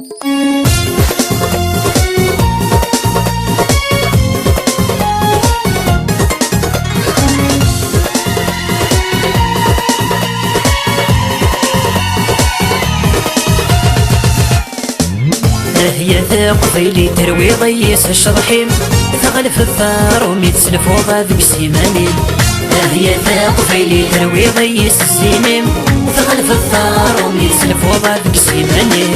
هي ثقفيلي تروي ضيس الشضحيم ثغلف الثار وميتسلف وضع ذيك سيمانين. هي ثقفيلي تروي ضيس السيميم ثغلف الثار وميتسلف وضع ذيك سيمانين.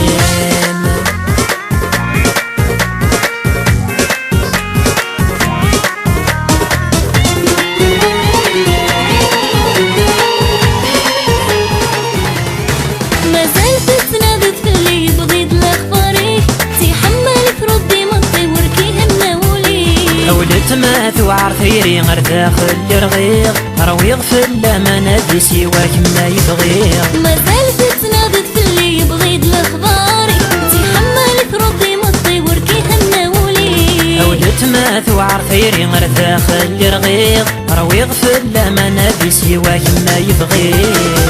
تماث وعرفيري غير داخل الرغيغ رويغ في اللامة نادي سواك ما يبغيغ. مازال تتناضد في اللي يبغيد الخضاري تيحملك ردي مطي وركيها الناولي. أولد تماث وعرفيري غير داخل الرغيغ رويغ في اللامة نادي سواك ما يبغيغ.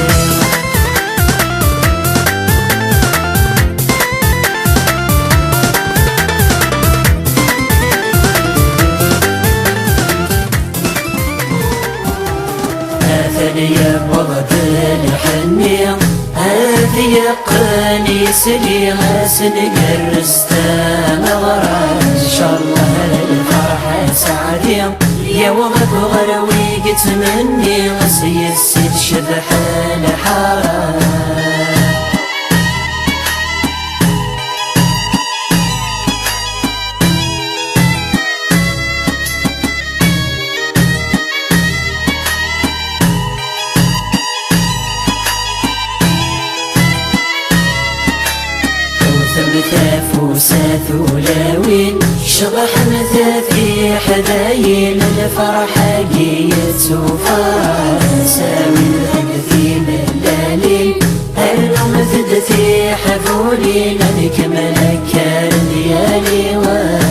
يا بغض الحنية هذه قنيس لي غاسن قرستا مغرى إن شاء الله الفرحة سعدية يا وغد وغروي قتمني غسي السيد شبح الحارة. مثافوسات ولاوين شبح مثاثي حذاين الفرحة قيت سوفار ساوي الهدثي ملالين هرنو مثدثي حفولين نكمل كار ديالي واس.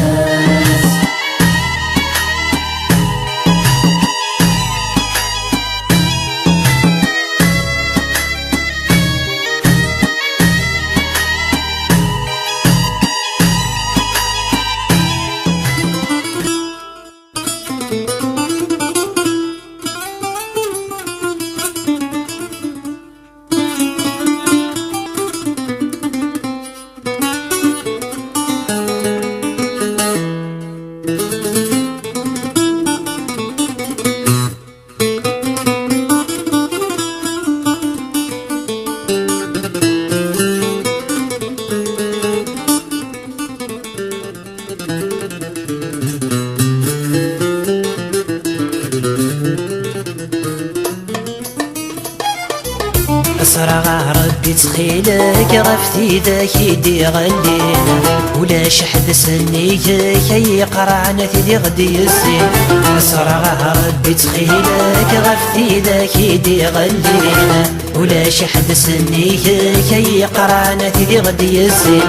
أسرع ردي تخيلك غفتي ذاك يدي غلينا ولا شحد سنيك كي يقرعنا تدي غدي الزين. أسرع ردي تخيلك غفتي ذاك يدي غلينا ولا شحد سنيك كي يقرعنا تدي غدي الزين.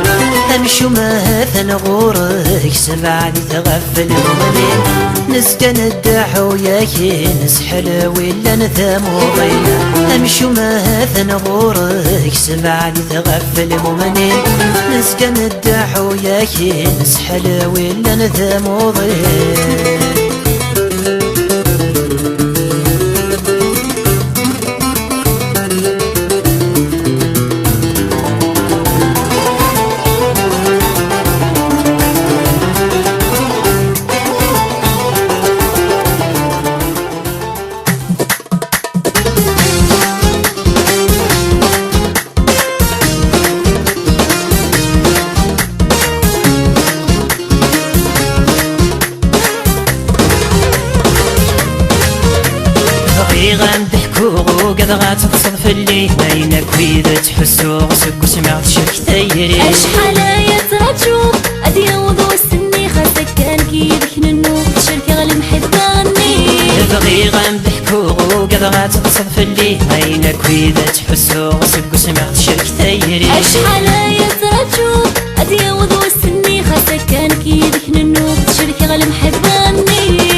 أمشو ما ثنغورك سبعدي تغفل ومنين نسكن الدحو ياكي نسحل ولا نثامو ضينا. أمشو ما ثنغورك سبعدي تغفل ممنين نسكن الدحو ياكي نسحل ولا نثامو ضينا. غنضحكو قد غاتقصد في اللي بينك وإذا تحسو غسك وسمعت شك ثيري. أشحال يتغتشوف أدي وضو السني خاصك كان كيدك ننو تشاركي غالمحب غني. بغي غنضحكو قد غاتقصد في اللي بينك وإذا تحسو غسك وسمعت شك ثيري. أشحال يتغتشوف أدي وضو السني خاصك كان كيدك ننو تشاركي غالمحب غني.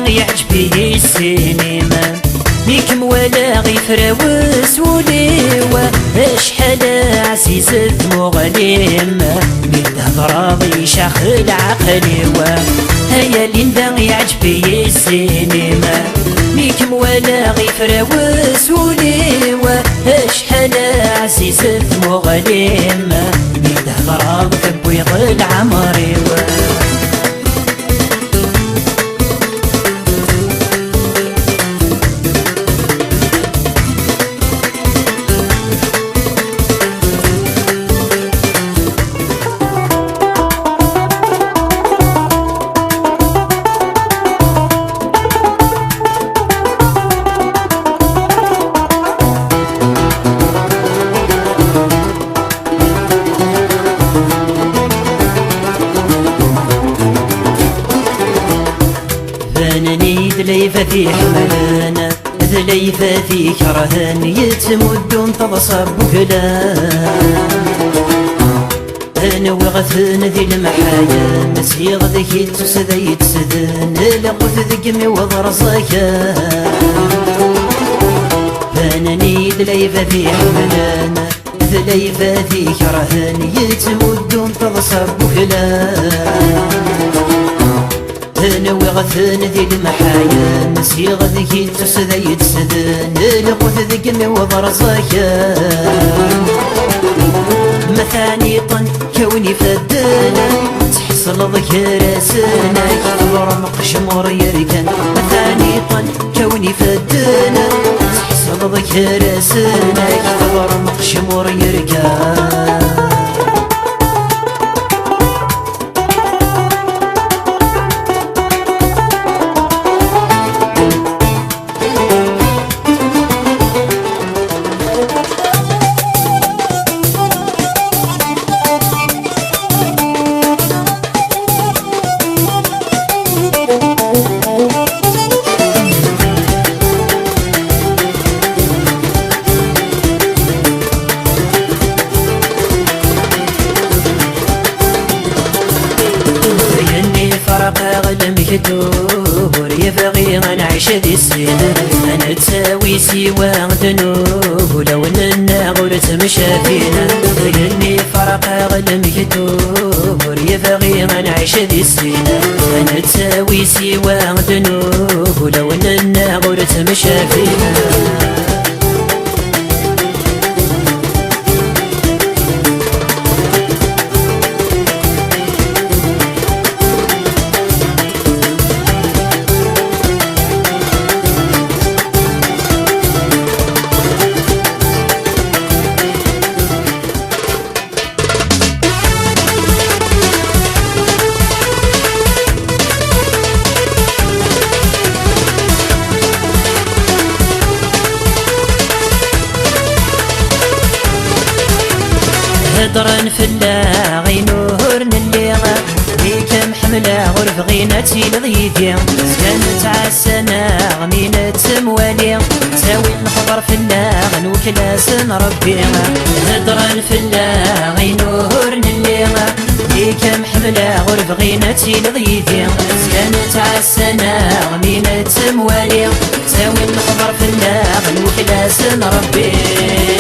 يعجبني السينما ميكم ولا غي فراوس وليوة شحال عزيزة مغلم من تهضر غي شاخ العقليوة هيا ليندا يعجبني السينما ميكم ولا غي فراوس وليوة شحال عزيزة مغلم من تهضر بيض العمريوة فانني دليفة في حملانة دليفة في كرهان يتمدون تضصب بكلا أنا وغثن ذي المحايا مسيغ ذكي تسذي تسذن لقوث ذقمي وضرزاكا فانني دليفة في حملانة دليفة في كرهان يتمدون تضصب بكلا أنا وغثن ذي المحايا نسيغ ذكي تسذي تسذن لقوث ذقمي وضرزاكا مثاني طن كوني فدانا تحصل ذكر سناك برمق شمر يركن مثاني طن كوني فدانا تحصل ذكر سناك برمق شمر يركن دور يبغي نعيش ذي السنة أنا تساوي سوى ذنوب لو أننا غرت مشافينا لأني فرق غلم دور يبغي نعيش ذي السنة أنا تساوي سوى ذنوب لو أننا غرت مشافينا هدرن في اللاغي نهر نليغا بيك محملة غرف غيناتي لضيدي كانت عالسنة غمينة موالي تساوي الخضر في اللاغ وكلاس نربيها هدرن في اللاغي نهر نليغا بيك محملة غرف غيناتي لضيدي كانت عالسنة غمينة موالي تساوي الخضر في اللاغ وكلاس نربيها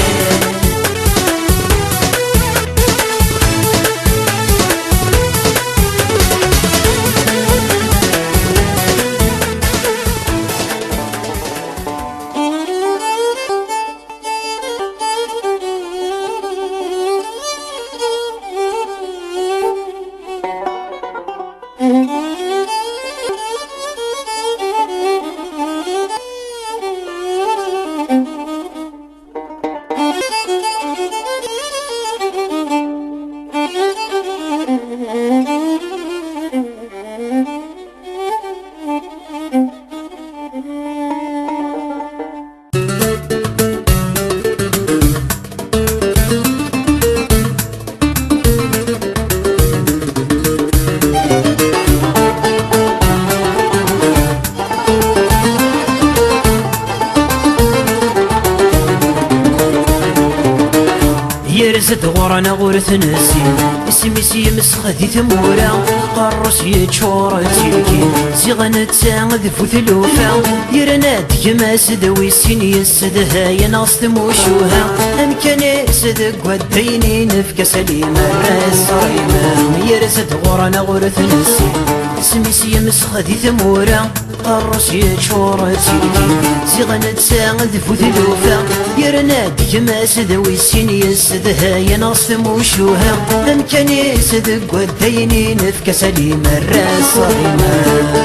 يرزد غورنا غورث نسي سميس يمسخ ذي ثمورة قرص يتشور تلكي زيغنت ساعد فوت الوفا يرناد يماس دوي السين يسد هاي ناس تموشوها أم كان يسد قديني نفك سليم الراس صريمة يرسد غورنا غورث نسي سميس يمسخ ذي ثمورة قرص يتشور تلكي زيغنت ساعد فوت الوفا يرناد يماس دوي السين يسد هاي ناس تموشوها أم كان يسد قديني نفك سليم الراس صريمة